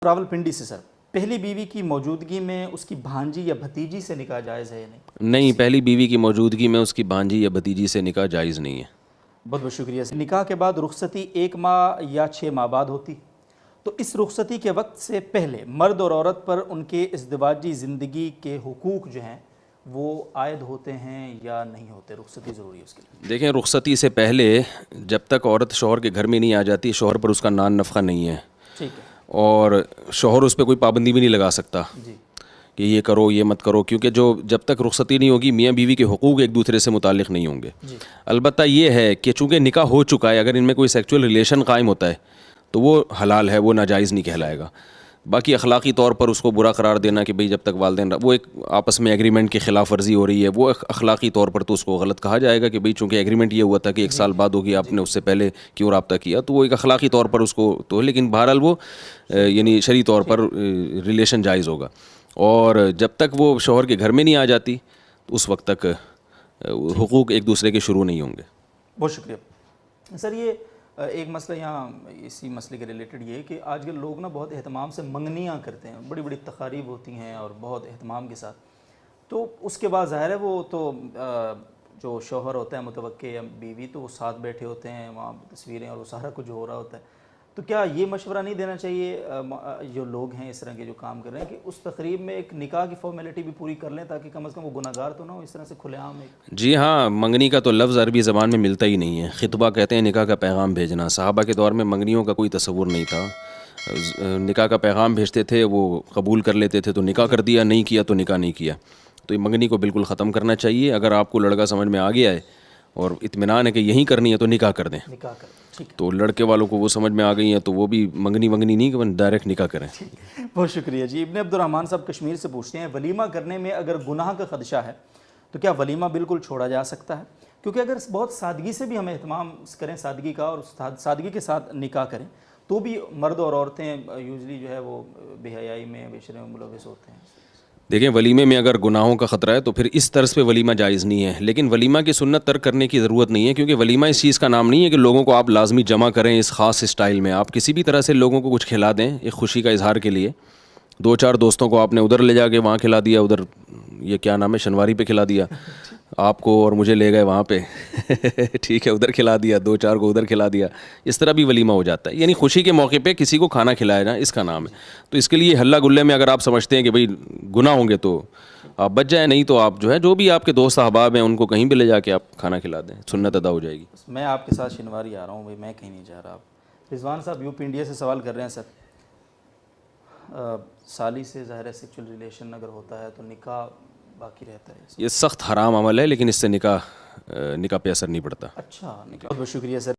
راولپنڈی سے سر، پہلی بیوی کی موجودگی میں اس کی بھانجی یا بھتیجی سے نکاح جائز ہے یا نہیں؟ نہیں، پہلی بیوی کی موجودگی میں اس کی بھانجی یا بھتیجی سے نکاح جائز نہیں ہے۔ بہت بہت شکریہ سر۔ نکاح کے بعد رخصتی 1 ماہ یا 6 ماہ بعد ہوتی، تو اس رخصتی کے وقت سے پہلے مرد اور عورت پر ان کے ازدواجی زندگی کے حقوق جو ہیں وہ عائد ہوتے ہیں یا نہیں ہوتے؟ رخصتی ضروری ہے اس کے لیے؟ دیکھیں، رخصتی سے پہلے جب تک عورت شوہر کے گھر میں نہیں آ جاتی، شوہر پر اس کا نان نفقہ نہیں ہے، ٹھیک ہے اور شوہر اس پہ کوئی پابندی بھی نہیں لگا سکتا جی کہ یہ کرو یہ مت کرو، کیونکہ جب تک رخصتی نہیں ہوگی میاں بیوی کے حقوق ایک دوسرے سے متعلق نہیں ہوں گے۔ جی البتہ یہ ہے کہ چونکہ نکاح ہو چکا ہے، اگر ان میں کوئی سیکچول ریلیشن قائم ہوتا ہے تو وہ حلال ہے، وہ ناجائز نہیں کہلائے گا۔ باقی اخلاقی طور پر اس کو برا قرار دینا کہ بھئی جب تک والدین وہ ایک آپس میں ایگریمنٹ کی خلاف ورزی ہو رہی ہے، وہ اخلاقی طور پر تو اس کو غلط کہا جائے گا کہ بھئی چونکہ ایگریمنٹ یہ ہوا تھا کہ 1 سال بعد ہوگی، آپ نے اس سے پہلے کیوں رابطہ کیا، تو وہ ایک اخلاقی طور پر اس کو تو، لیکن بہرحال وہ یعنی شرعی طور پر ریلیشن جائز ہوگا۔ اور جب تک وہ شوہر کے گھر میں نہیں آ جاتی تو اس وقت تک حقوق ایک دوسرے کے شروع نہیں ہوں گے۔ بہت شکریہ سر۔ یہ ایک مسئلہ یہاں اسی مسئلے کے ریلیٹڈ یہ ہے کہ آج کل لوگ نا بہت اہتمام سے منگنیاں کرتے ہیں، بڑی بڑی تقاریب ہوتی ہیں اور بہت اہتمام کے ساتھ، تو اس کے بعد ظاہر ہے وہ تو جو شوہر ہوتا ہے متوقع یا بیوی تو وہ ساتھ بیٹھے ہوتے ہیں، وہاں تصویریں اور وہ سارا کچھ ہو رہا ہوتا ہے، تو کیا یہ مشورہ نہیں دینا چاہیے جو لوگ ہیں اس طرح کے جو کام کر رہے ہیں کہ اس تقریب میں ایک نکاح کی فارمیلٹی بھی پوری کر لیں تاکہ کم از کم وہ گناہ گار تو نہ ہو اس طرح سے کھلے عام ایک؟ جی ہاں، منگنی کا تو لفظ عربی زبان میں ملتا ہی نہیں ہے۔ خطبہ کہتے ہیں نکاح کا پیغام بھیجنا۔ صحابہ کے دور میں منگنیوں کا کوئی تصور نہیں تھا، نکاح کا پیغام بھیجتے تھے، وہ قبول کر لیتے تھے تو نکاح کر دیا، نہیں کیا تو نکاح نہیں کیا۔ تو یہ منگنی کو بالکل ختم کرنا چاہیے۔ اگر آپ کو لڑکا سمجھ میں آ گیا ہے اور اطمینان ہے کہ یہی کرنی ہے تو نکاح کر دیں۔ نکاح کر ٹھیک ہے۔ تو لڑکے والوں کو وہ سمجھ میں آ گئی ہیں تو وہ بھی منگنی نہیں کہ ڈائریکٹ نکاح کریں۔ بہت شکریہ جی۔ ابن عبد الرحمن صاحب کشمیر سے پوچھتے ہیں، ولیمہ کرنے میں اگر گناہ کا خدشہ ہے تو کیا ولیمہ بالکل چھوڑا جا سکتا ہے؟ کیونکہ اگر بہت سادگی سے بھی ہم اہتمام کریں سادگی کا اور سادگی کے ساتھ نکاح کریں تو بھی مرد اور عورتیں یوزلی جو ہے وہ بے حیائی میں بے شرمی میں ملوث ہوتے ہیں۔ دیکھیں، ولیمے میں اگر گناہوں کا خطرہ ہے تو پھر اس طرز پہ ولیمہ جائز نہیں ہے، لیکن ولیمہ کی سنت ترک کرنے کی ضرورت نہیں ہے، کیونکہ ولیمہ اس چیز کا نام نہیں ہے کہ لوگوں کو آپ لازمی جمع کریں اس خاص اسٹائل میں۔ آپ کسی بھی طرح سے لوگوں کو کچھ کھلا دیں ایک خوشی کا اظہار کے لیے۔ 2-4 دوستوں کو آپ نے ادھر لے جا کے وہاں کھلا دیا، ادھر یہ کیا نام ہے شنواری پہ کھلا دیا، آپ کو اور مجھے لے گئے وہاں پہ ٹھیک ہے، ادھر کھلا دیا، 2-4 کو ادھر کھلا دیا، اس طرح بھی ولیمہ ہو جاتا ہے۔ یعنی خوشی کے موقع پہ کسی کو کھانا کھلایا نا، اس کا نام ہے۔ تو اس کے لیے ہلا گلے میں اگر آپ سمجھتے ہیں کہ بھئی گناہ ہوں گے تو آپ بچ جائیں، نہیں تو آپ جو ہے جو بھی آپ کے دوست احباب ہیں ان کو کہیں بھی لے جا کے آپ کھانا کھلا دیں، سنت ادا ہو جائے گی۔ میں آپ کے ساتھ شنواری آ رہا ہوں بھائی، میں کہیں نہیں جا رہا۔ رضوان صاحب یو پی انڈیا سے سوال کر رہے ہیں سر، سالی سے ظاہر ہے سیکچول ریلیشن اگر ہوتا ہے تو نکاح باقی رہتا ہے؟ یہ سخت حرام عمل ہے، لیکن اس سے نکاح پہ اثر نہیں پڑتا۔ اچھا، نکاح۔ بہت شکریہ سر۔